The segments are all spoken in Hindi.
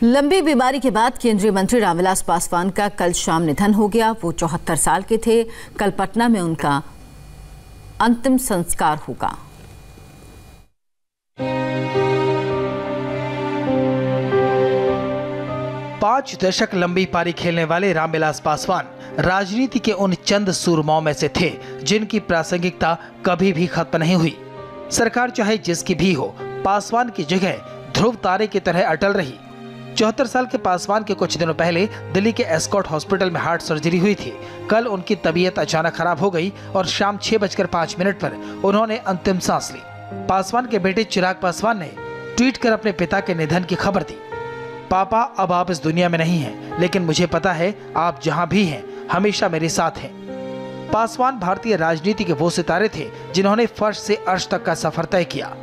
लंबी बीमारी के बाद केंद्रीय मंत्री रामविलास पासवान का कल शाम निधन हो गया। वो 74 साल के थे। कल पटना में उनका अंतिम संस्कार होगा। पांच दशक लंबी पारी खेलने वाले रामविलास पासवान राजनीति के उन चंद सूरमाओं में से थे जिनकी प्रासंगिकता कभी भी खत्म नहीं हुई। सरकार चाहे जिसकी भी हो, पासवान की जगह ध्रुव तारे की तरह अटल रही। 74 साल के पासवान के कुछ दिनों पहले दिल्ली के एस्कॉट हॉस्पिटल में हार्ट सर्जरी हुई थी। कल उनकी तबीयत अचानक खराब हो गई और शाम 6:05 पर उन्होंने अंतिम सांस ली। पासवान के बेटे चिराग पासवान ने ट्वीट कर अपने पिता के निधन की खबर दी। पापा, अब आप इस दुनिया में नहीं हैं, लेकिन मुझे पता है आप जहां भी हैं हमेशा मेरे साथ हैं। पासवान भारतीय राजनीति के वो सितारे थे जिन्होंने फर्श से अर्श तक का सफर तय किया।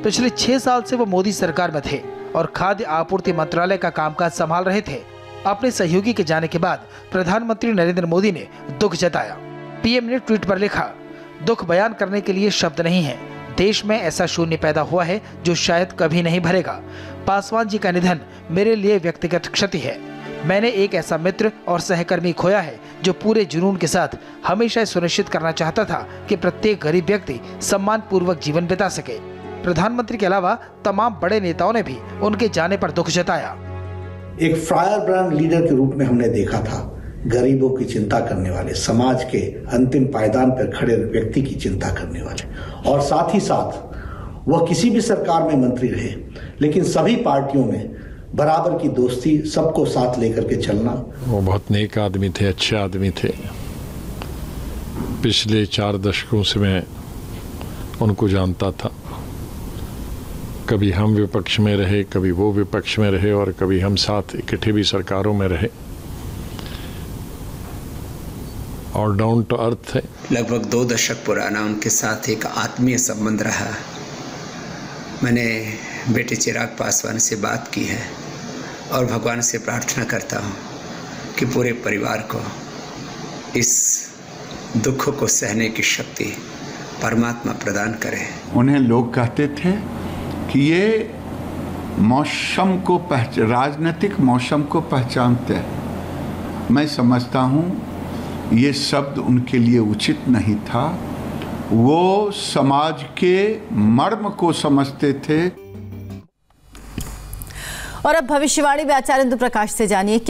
पिछले 6 साल से वो मोदी सरकार में थे और खाद्य आपूर्ति मंत्रालय का कामकाज संभाल रहे थे। अपने सहयोगी के जाने के बाद प्रधानमंत्री नरेंद्र मोदी ने दुख जताया। पीएम ने ट्वीट पर लिखा, दुख बयान करने के लिए शब्द नहीं है। देश में ऐसा शून्य पैदा हुआ है जो शायद कभी नहीं भरेगा। पासवान जी का निधन मेरे लिए व्यक्तिगत क्षति है। मैंने एक ऐसा मित्र और सहकर्मी खोया है जो पूरे जुनून के साथ हमेशा सुनिश्चित करना चाहता था कि प्रत्येक गरीब व्यक्ति सम्मान पूर्वक जीवन बिता सके। प्रधानमंत्री के अलावा तमाम बड़े नेताओं ने भी उनके जाने पर दुख जताया। एक फायर ब्रांड लीडर के रूप में हमने देखा था, गरीबों की चिंता करने वाले, समाज के अंतिम पायदान पर खड़े व्यक्ति की चिंता करने वाले, और साथ ही साथ वह किसी भी सरकार में मंत्री रहे, लेकिन सभी पार्टियों में बराबर की दोस्ती, सबको साथ लेकर के चलना। वो बहुत नेक आदमी थे, अच्छे आदमी थे। पिछले 4 दशकों से मैं उनको जानता था। कभी हम विपक्ष में रहे, कभी वो विपक्ष में रहे और कभी हम साथ इकट्ठे भी सरकारों में रहे। और डाउन टू अर्थ है। लगभग 2 दशक पुराना उनके साथ एक आत्मीय संबंध रहा। मैंने बेटे चिराग पासवान से बात की है और भगवान से प्रार्थना करता हूँ कि पूरे परिवार को इस दुख को सहने की शक्ति परमात्मा प्रदान करे। उन्हें लोग कहते थे कि ये मौसम को राजनीतिक मौसम को पहचानते हैं। मैं समझता हूँ ये शब्द उनके लिए उचित नहीं था। वो समाज के मर्म को समझते थे। और अब भविष्यवाणी में आचार्य इंदु प्रकाश से जानिए।